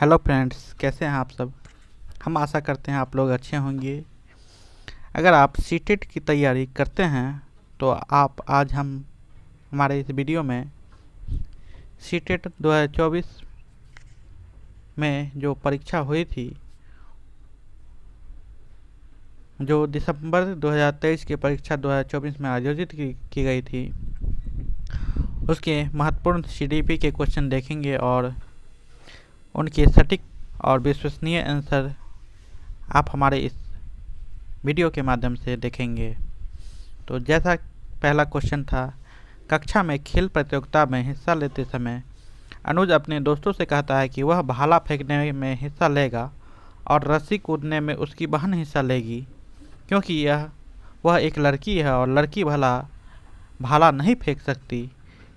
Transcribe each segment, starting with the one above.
Hello friends, कैसे हैं आप सब। हम आशा करते हैं आप लोग अच्छे होंगे। अगर आप सीटेट की तैयारी करते हैं तो आप आज हम हमारे इस वीडियो में सीटेट 2024 में जो परीक्षा हुई थी, जो दिसंबर 2023 की परीक्षा 2024 में आयोजित की गई थी, उसके महत्वपूर्ण सीडीपी के क्वेश्चन देखेंगे और उनके सटीक और विश्वसनीय आंसर आप हमारे इस वीडियो के माध्यम से देखेंगे। तो जैसा पहला क्वेश्चन था, कक्षा में खेल प्रतियोगिता में हिस्सा लेते समय अनुज अपने दोस्तों से कहता है कि वह भाला फेंकने में हिस्सा लेगा और रस्सी कूदने में उसकी बहन हिस्सा लेगी, क्योंकि वह एक लड़की है और लड़की भाला नहीं फेंक सकती।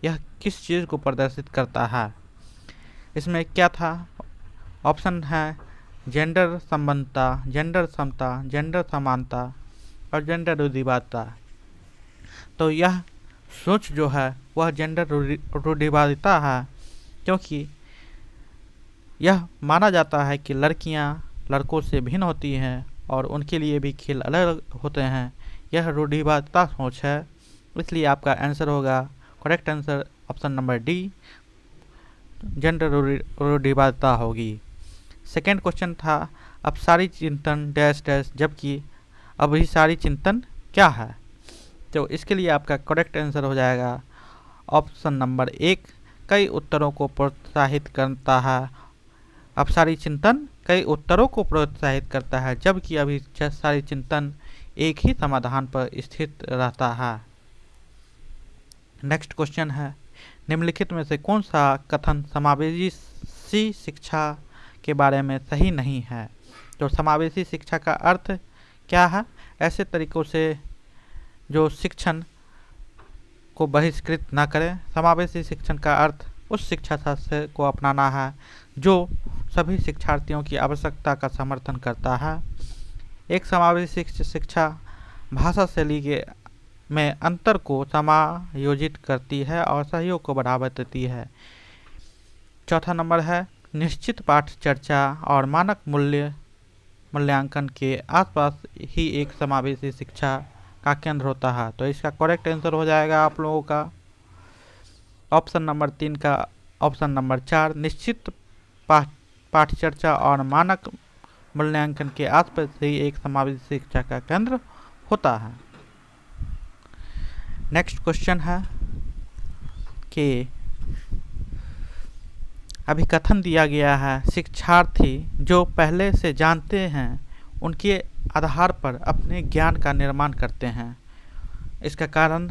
यह किस चीज़ को प्रदर्शित करता है? इसमें क्या था? ऑप्शन है जेंडर संबंधता, जेंडर समता, जेंडर समानता और जेंडर रूढ़िवादिता। तो यह सोच जो है वह जेंडर रूढ़िवादिता है, क्योंकि यह माना जाता है कि लड़कियां लड़कों से भिन्न होती हैं और उनके लिए भी खेल अलग अलग होते हैं। यह रूढ़िवादिता सोच है, इसलिए आपका आंसर होगा, correct answer option number D, gender रूढ़िवादिता होगी। सेकेंड क्वेश्चन था, अपसारी चिंतन डैश डैश जबकि अभिसारी चिंतन क्या है? तो इसके लिए आपका करेक्ट आंसर हो जाएगा ऑप्शन नंबर एक, कई उत्तरों को प्रोत्साहित करता है। अपसारी चिंतन कई उत्तरों को प्रोत्साहित करता है, जबकि अभिसारी चिंतन एक ही समाधान पर स्थित रहता है। नेक्स्ट क्वेश्चन है, निम्नलिखित में से कौन सा कथन समावेशी शिक्षा के बारे में सही नहीं है? तो समावेशी शिक्षा का अर्थ क्या है? ऐसे तरीकों से जो शिक्षण को बहिष्कृत न करें। समावेशी शिक्षण का अर्थ उस शिक्षा शास्त्र को अपनाना है जो सभी शिक्षार्थियों की आवश्यकता का समर्थन करता है। एक समावेशी शिक्षा भाषा शैली में अंतर को समायोजित करती है और सहयोग को बढ़ावा देती है। चौथा नंबर है, निश्चित पाठ चर्चा और मानक मूल्यांकन के आसपास ही एक समावेशी शिक्षा का केंद्र होता है। तो इसका करेक्ट आंसर हो जाएगा आप लोगों का ऑप्शन नंबर 3 का ऑप्शन नंबर 4, निश्चित पाठ चर्चा और मानक मूल्यांकन के आसपास ही एक समावेशी शिक्षा का केंद्र होता है। नेक्स्ट क्वेश्चन है कि अभी कथन दिया गया है, शिक्षार्थी जो पहले से जानते हैं उनके आधार पर अपने ज्ञान का निर्माण करते हैं। इसका कारण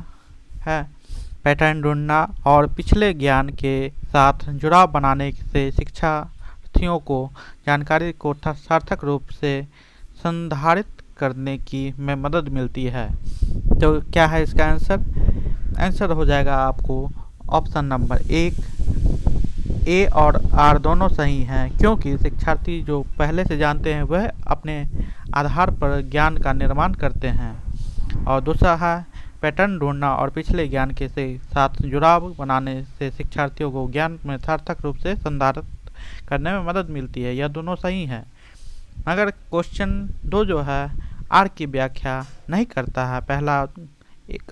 है पैटर्न ढूंढना और पिछले ज्ञान के साथ जुड़ाव बनाने से शिक्षार्थियों को जानकारी को सार्थक रूप से संधारित करने में मदद मिलती है। तो क्या है इसका आंसर? आंसर हो जाएगा आपको ऑप्शन नंबर एक, ए और आर दोनों सही हैं, क्योंकि शिक्षार्थी जो पहले से जानते हैं वह अपने आधार पर ज्ञान का निर्माण करते हैं। और दूसरा है पैटर्न ढूंढना और पिछले ज्ञान के साथ जुड़ाव बनाने से शिक्षार्थियों को ज्ञान में सार्थक रूप से संधारित करने में मदद मिलती है। यह दोनों सही हैं। मगर क्वेश्चन 2 जो है आर की व्याख्या नहीं करता है। पहला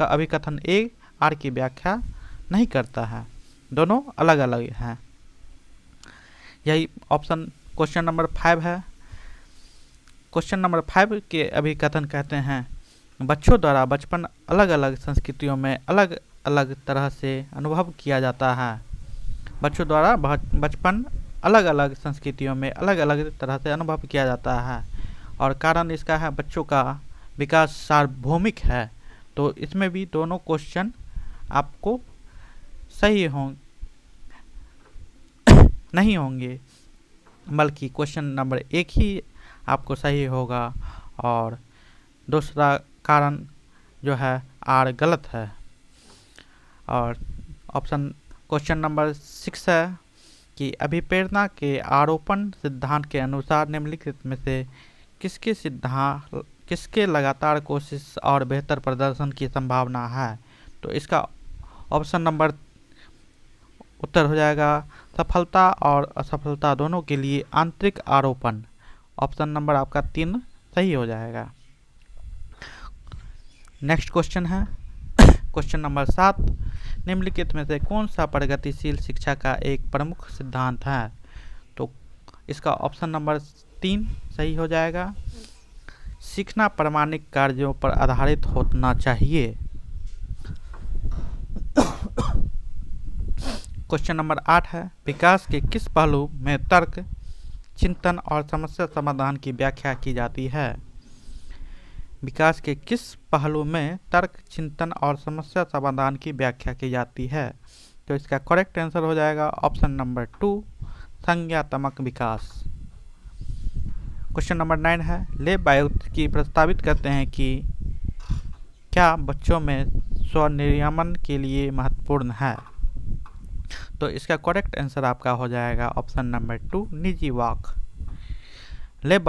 अभिकथन ए आर की व्याख्या नहीं करता है, दोनों अलग अलग हैं। यही ऑप्शन क्वेश्चन नंबर 5 है। क्वेश्चन नंबर 5 के अभिकथन कहते हैं, बच्चों द्वारा बचपन अलग अलग संस्कृतियों में अलग अलग तरह से अनुभव किया जाता है। बच्चों द्वारा बचपन अलग अलग संस्कृतियों में अलग अलग तरह से अनुभव किया जाता है और कारण इसका है बच्चों का विकास सार्वभौमिक है। तो इसमें भी दोनों क्वेश्चन आपको सही नहीं होंगे, बल्कि क्वेश्चन नंबर 1 ही आपको सही होगा और दूसरा कारण जो है आर गलत है। और ऑप्शन क्वेश्चन नंबर 6 है कि अभिप्रेरणा के आरोपण सिद्धांत के अनुसार निम्नलिखित में से किसके लगातार कोशिश और बेहतर प्रदर्शन की संभावना है? तो इसका ऑप्शन नंबर उत्तर हो जाएगा सफलता और असफलता दोनों के लिए आंतरिक आरोपण। ऑप्शन नंबर आपका 3 सही हो जाएगा। नेक्स्ट क्वेश्चन है क्वेश्चन नंबर 7, निम्नलिखित में से कौन सा प्रगतिशील शिक्षा का एक प्रमुख सिद्धांत है? तो इसका ऑप्शन नंबर 3 सही हो जाएगा। सीखना प्रामाणिक कार्यों पर आधारित होना चाहिए। क्वेश्चन नंबर 8 है, विकास के किस पहलू में तर्क, चिंतन और समस्या समाधान की व्याख्या की जाती है? विकास के किस पहलू में तर्क, चिंतन और समस्या समाधान की व्याख्या की जाती है? तो इसका करेक्ट आंसर हो जाएगा ऑप्शन नंबर 2, संज्ञात्मक विकास। क्वेश्चन नंबर 9 है, लेब की प्रस्तावित करते हैं कि क्या बच्चों में स्वनियमन के लिए महत्वपूर्ण है? तो इसका करेक्ट आंसर आपका हो जाएगा ऑप्शन नंबर 2, निजी वाक। लेब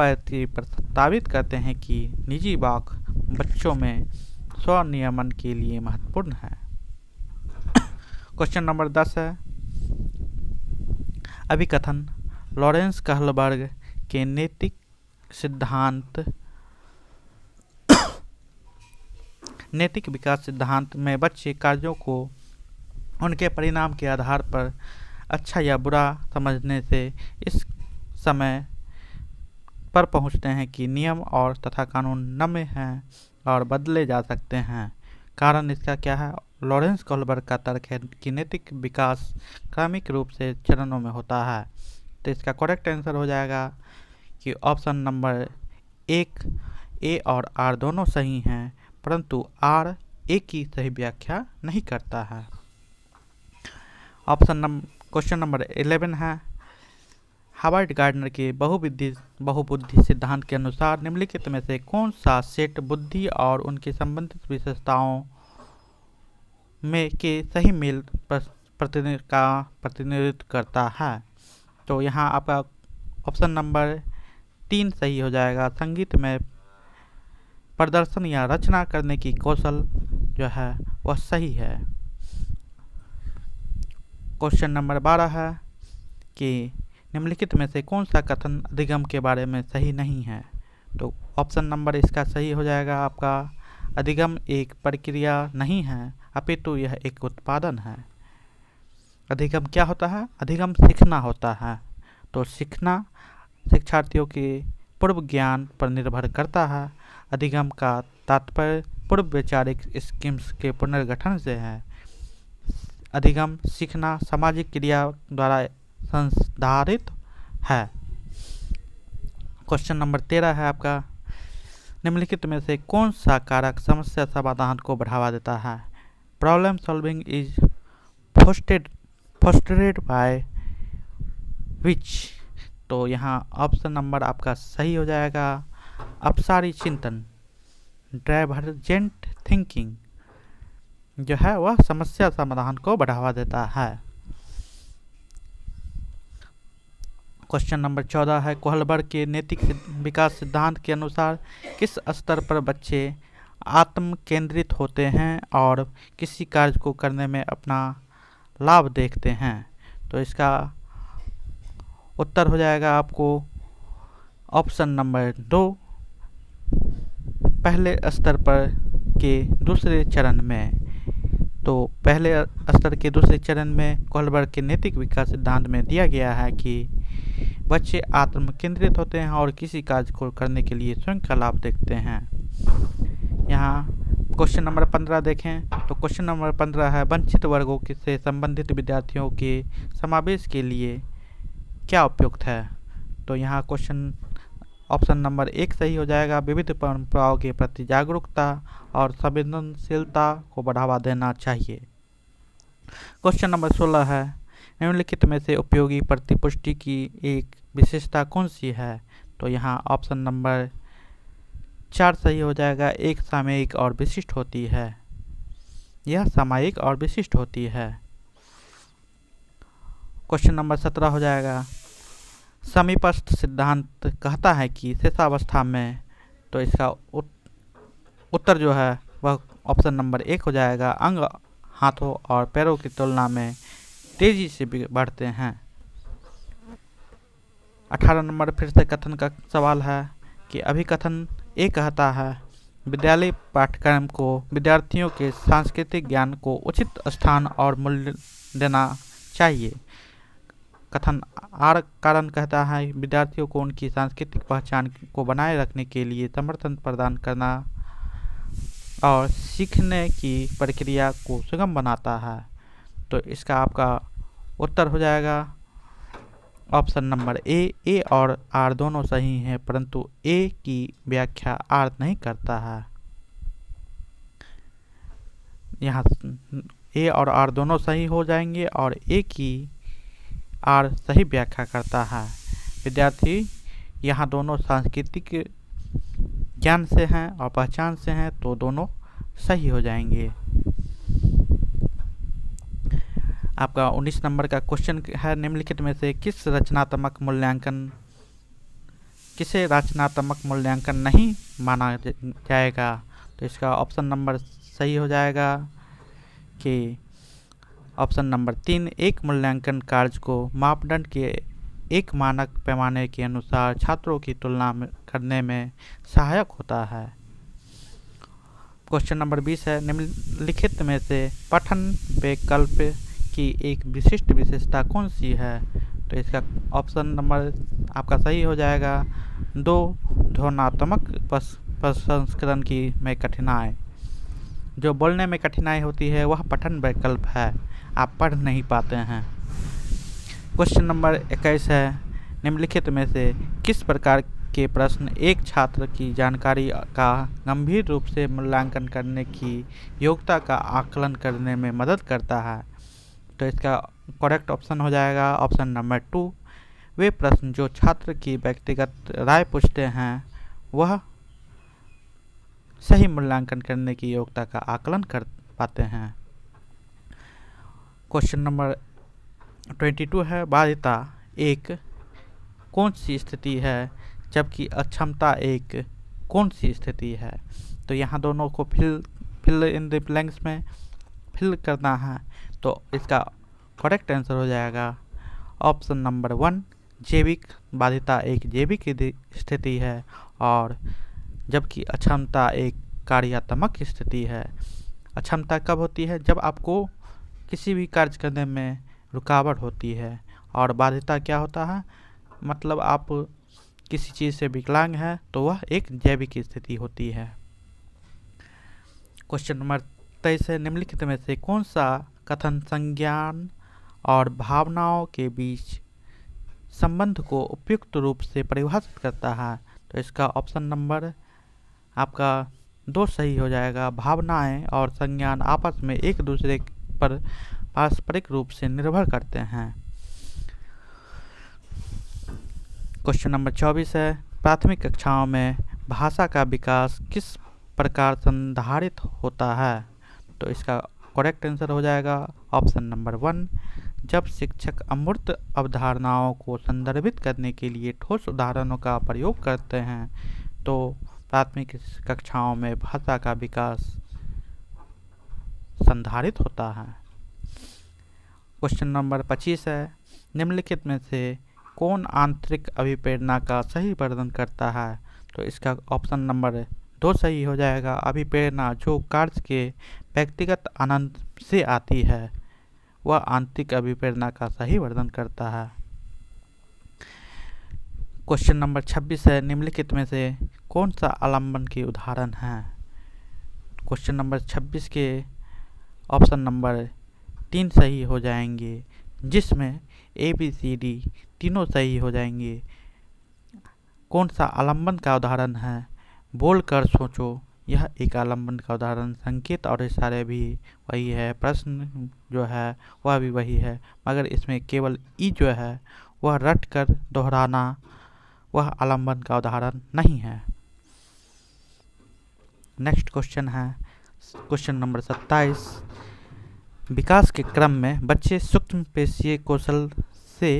प्रस्तावित करते हैं कि निजी वाक बच्चों में स्वनियमन के लिए महत्वपूर्ण है। क्वेश्चन नंबर 10 है, अभिकथन लॉरेंस कहलबर्ग के नैतिक विकास सिद्धांत में बच्चे कार्यों को उनके परिणाम के आधार पर अच्छा या बुरा समझने से इस समय पर पहुंचते हैं कि नियम और तथा कानून नम्य हैं और बदले जा सकते हैं। कारण इसका क्या है? लॉरेंस कहलबर्ग का तर्क है कि नैतिक विकास क्रमिक रूप से चरणों में होता है। तो इसका करेक्ट आंसर हो जाएगा कि ऑप्शन नंबर 1 ए और आर दोनों सही हैं, परंतु आर ए की सही व्याख्या नहीं करता है। क्वेश्चन नंबर 11 है, हावर्ड गार्डनर के बहुबुद्धि सिद्धांत के अनुसार निम्नलिखित में से कौन सा सेट बुद्धि और उनकी संबंधित विशेषताओं में के सही मेल का प्रतिनिधित्व करता है? तो यहाँ आपका ऑप्शन नंबर 3 सही हो जाएगा। संगीत में प्रदर्शन या रचना करने की कौशल जो है वह सही है। क्वेश्चन नंबर 12 है कि निम्नलिखित में से कौन सा कथन अधिगम के बारे में सही नहीं है? तो ऑप्शन नंबर इसका सही हो जाएगा आपका, अधिगम एक प्रक्रिया नहीं है अपितु यह एक उत्पादन है। अधिगम क्या होता है? अधिगम सीखना होता है। तो सीखना शिक्षार्थियों के पूर्व ज्ञान पर निर्भर करता है। अधिगम का तात्पर्य पूर्व वैचारिक स्कीम्स के पुनर्गठन से है। अधिगम सीखना सामाजिक क्रिया द्वारा संधारित है। क्वेश्चन नंबर 13 है आपका, निम्नलिखित में से कौन सा कारक समस्या समाधान को बढ़ावा देता है? Problem solving is fostered by which? तो यहाँ ऑप्शन नंबर आपका सही हो जाएगा, अपसारी चिंतन, डाइवर्जेंट थिंकिंग जो है वह समस्या समाधान को बढ़ावा देता है। क्वेश्चन नंबर 14 है, कहलबर्ग के नैतिक विकास सिद्धांत के अनुसार किस स्तर पर बच्चे आत्म केंद्रित होते हैं और किसी कार्य को करने में अपना लाभ देखते हैं? तो इसका उत्तर हो जाएगा आपको ऑप्शन नंबर 2, पहले स्तर पर के दूसरे चरण में। तो पहले स्तर के दूसरे चरण में कहलबर्ग के नैतिक विकास सिद्धांत में दिया गया है कि बच्चे आत्म केंद्रित होते हैं और किसी कार्य को करने के लिए स्वयं का लाभ देखते हैं। यहाँ क्वेश्चन नंबर 15 देखें तो क्वेश्चन नंबर 15 है, वंचित वर्गों से संबंधित विद्यार्थियों के समावेश के लिए क्या उपयुक्त है? तो यहाँ क्वेश्चन ऑप्शन नंबर 1 सही हो जाएगा, विविध परंपराओं के प्रति जागरूकता और संवेदनशीलता को बढ़ावा देना चाहिए। क्वेश्चन नंबर 16 है, निम्नलिखित में से उपयोगी प्रतिपुष्टि की एक विशेषता कौन सी है? तो यहाँ ऑप्शन नंबर 4 सही हो जाएगा, एक सामयिक और विशिष्ट होती है। यह सामयिक और विशिष्ट होती है। क्वेश्चन नंबर 17 हो जाएगा, समीपस्थ सिद्धांत कहता है कि शेषावस्था में, तो इसका उत्तर जो है वह ऑप्शन नंबर 1 हो जाएगा, अंग हाथों और पैरों की तुलना में तेजी से बढ़ते हैं। 18 नंबर फिर से कथन का सवाल है कि अभिकथन ए कहता है विद्यालय पाठ्यक्रम को विद्यार्थियों के सांस्कृतिक ज्ञान को उचित स्थान और मूल्य देना चाहिए। कथन आर कारण कहता है विद्यार्थियों को उनकी सांस्कृतिक पहचान को बनाए रखने के लिए समर्थन प्रदान करना और सीखने की प्रक्रिया को सुगम बनाता है। तो इसका आपका उत्तर हो जाएगा ऑप्शन नंबर ए और आर दोनों सही हैं, परंतु ए की व्याख्या आर नहीं करता है। यहाँ ए और आर दोनों सही हो जाएंगे और ए की आर सही व्याख्या करता है। विद्यार्थी यहाँ दोनों सांस्कृतिक ज्ञान से हैं और पहचान से हैं, तो दोनों सही हो जाएंगे। आपका 19 नंबर का क्वेश्चन है निम्नलिखित में से किसे रचनात्मक मूल्यांकन नहीं माना जाएगा। तो इसका ऑप्शन नंबर सही हो जाएगा कि ऑप्शन नंबर 3 एक मूल्यांकन कार्य को मापदंड के एक मानक पैमाने के अनुसार छात्रों की तुलना करने में सहायक होता है। क्वेश्चन नंबर 20 है निम्नलिखित में से पठन विकल्प की एक विशिष्ट विशेषता कौन सी है। तो इसका ऑप्शन नंबर आपका सही हो जाएगा 2 ध्वन्यात्मक प्रसंस्करण की में कठिनाई। जो बोलने में कठिनाई होती है वह पठन विकल्प है, आप पढ़ नहीं पाते हैं। क्वेश्चन नंबर 21 है निम्नलिखित में से किस प्रकार के प्रश्न एक छात्र की जानकारी का गंभीर रूप से मूल्यांकन करने की योग्यता का आकलन करने में मदद करता है। तो इसका करेक्ट ऑप्शन हो जाएगा ऑप्शन नंबर 2 वे प्रश्न जो छात्र की व्यक्तिगत राय पूछते हैं वह सही मूल्यांकन करने की योग्यता का आकलन कर पाते हैं। क्वेश्चन नंबर 22 है बाध्यता एक कौन सी स्थिति है जबकि अक्षमता एक कौन सी स्थिति है। तो यहाँ दोनों को फिल इन द ब्लैंक्स में फिल करना है। तो इसका करेक्ट आंसर हो जाएगा ऑप्शन नंबर 1 जैविक बाध्यता एक जैविक स्थिति है और जबकि अक्षमता एक कार्यात्मक स्थिति है। अक्षमता कब होती है जब आपको किसी भी कार्य करने में रुकावट होती है, और बाध्यता क्या होता है मतलब आप किसी चीज़ से विकलांग है तो वह एक जैविक स्थिति होती है। क्वेश्चन नंबर 23 है निम्नलिखित में से कौन सा कथन संज्ञान और भावनाओं के बीच संबंध को उपयुक्त रूप से परिभाषित करता है। तो इसका ऑप्शन नंबर आपका 2 सही हो जाएगा। भावनाएं और संज्ञान आपस में एक दूसरे पर पारस्परिक रूप से निर्भर करते हैं। क्वेश्चन नंबर 24 है प्राथमिक कक्षाओं में भाषा का विकास किस प्रकार संधारित होता है। तो इसका करेक्ट आंसर हो जाएगा ऑप्शन नंबर 1 जब शिक्षक अमूर्त अवधारणाओं को संदर्भित करने के लिए ठोस उदाहरणों का प्रयोग करते हैं तो प्राथमिक कक्षाओं में भाषा का विकास संधारित होता है। क्वेश्चन नंबर 25 है निम्नलिखित में से कौन आंतरिक अभिप्रेरणा का सही वर्णन करता है। तो इसका ऑप्शन नंबर 2 सही हो जाएगा। अभिप्रेरणा जो कार्य के व्यक्तिगत आनंद से आती है वह आंतरिक अभिप्रेरणा का सही वर्णन करता है। क्वेश्चन नंबर 26 है निम्नलिखित में से कौन सा आलंबन के उदाहरण है। क्वेश्चन नंबर 26 के ऑप्शन नंबर 3 सही हो जाएंगे जिसमें ABCD तीनों सही हो जाएंगे। कौन सा आलंबन का उदाहरण है बोलकर सोचो, यह एक आलंबन का उदाहरण। संकेत और इशारे भी वही है, प्रश्न जो है वह भी वही है, मगर इसमें केवल ई जो है वह रट कर दोहराना वह आलंबन का उदाहरण नहीं है। नेक्स्ट क्वेश्चन है क्वेश्चन नंबर 27 विकास के क्रम में बच्चे सूक्ष्म पेशीय कौशल से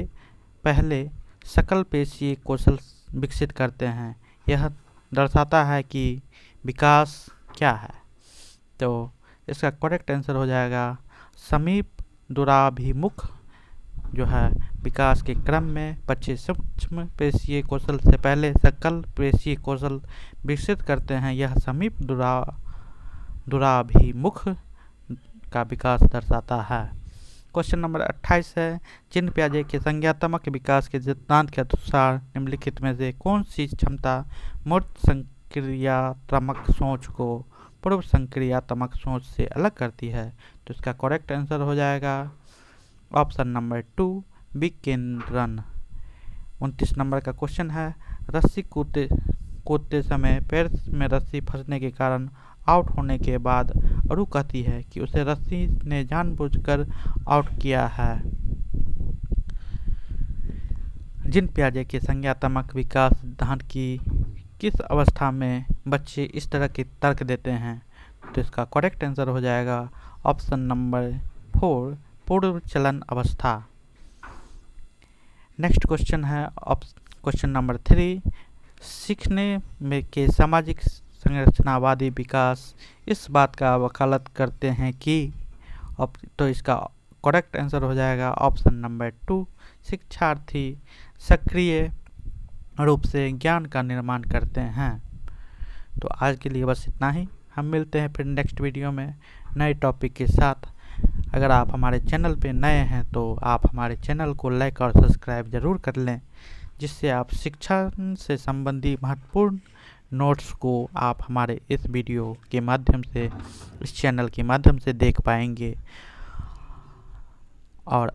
पहले सकल पेशीय कौशल विकसित करते हैं। यह दर्शाता है कि विकास क्या है। तो इसका करेक्ट आंसर हो जाएगा समीप दूराभिमुख जो है विकास के क्रम में बच्चे सूक्ष्म पेशीय कौशल से पहले सकल पेशीय कौशल विकसित करते हैं। यह समीप दुराभिमुख का विकास दर्शाता है। क्वेश्चन नंबर 28 है, चिन पियाजे के संज्ञात्मक विकास के सिद्धांत के अनुसार निम्नलिखित में से कौन सी क्षमता मूर्त संक्रियात्मक सोच को पूर्व संक्रियात्मक सोच से अलग करती है? तो इसका करेक्ट आंसर हो जाएगा option number 2, big can run. 29 number का क्वेश्चन है, रस्सी कूदते समय पैर में रस्सी फंसने के कारण आउट होने के बाद अरु कहती है कि उसे रस्सी ने जानबूझकर आउट किया है। जिन पियाजे के संज्ञात्मक विकास सिद्धांत की किस अवस्था में बच्चे इस तरह के तर्क देते हैं? तो इसका करेक्ट आंसर हो जाएगा ऑप्शन नंबर 4, पूर्व चलन अवस्था। नेक्स्ट क्वेश्चन है क्वेश्चन नंबर 3, सीखने में के सामाजिक संरचनावादी विकास इस बात का वकालत करते हैं कि तो इसका करेक्ट आंसर हो जाएगा ऑप्शन नंबर 2, शिक्षार्थी सक्रिय रूप से ज्ञान का निर्माण करते हैं। तो आज के लिए बस इतना ही। हम मिलते हैं फिर नेक्स्ट वीडियो में नए टॉपिक के साथ। अगर आप हमारे चैनल पे नए हैं तो आप हमारे चैनल को लाइक और सब्सक्राइब ज़रूर कर लें, जिससे आप शिक्षा से संबंधी महत्वपूर्ण नोट्स को आप हमारे इस वीडियो के माध्यम से, इस चैनल के माध्यम से देख पाएंगे। और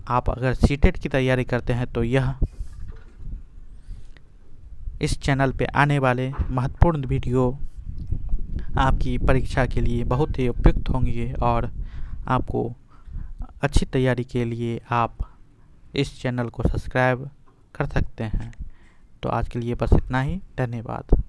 आप अगर सीटेट की तैयारी करते हैं तो यह इस चैनल पे आने वाले महत्वपूर्ण वीडियो आपकी परीक्षा के लिए बहुत ही उपयुक्त होंगे और आपको अच्छी तैयारी के लिए आप इस चैनल को सब्सक्राइब कर सकते हैं। तो आज के लिए बस इतना ही। धन्यवाद।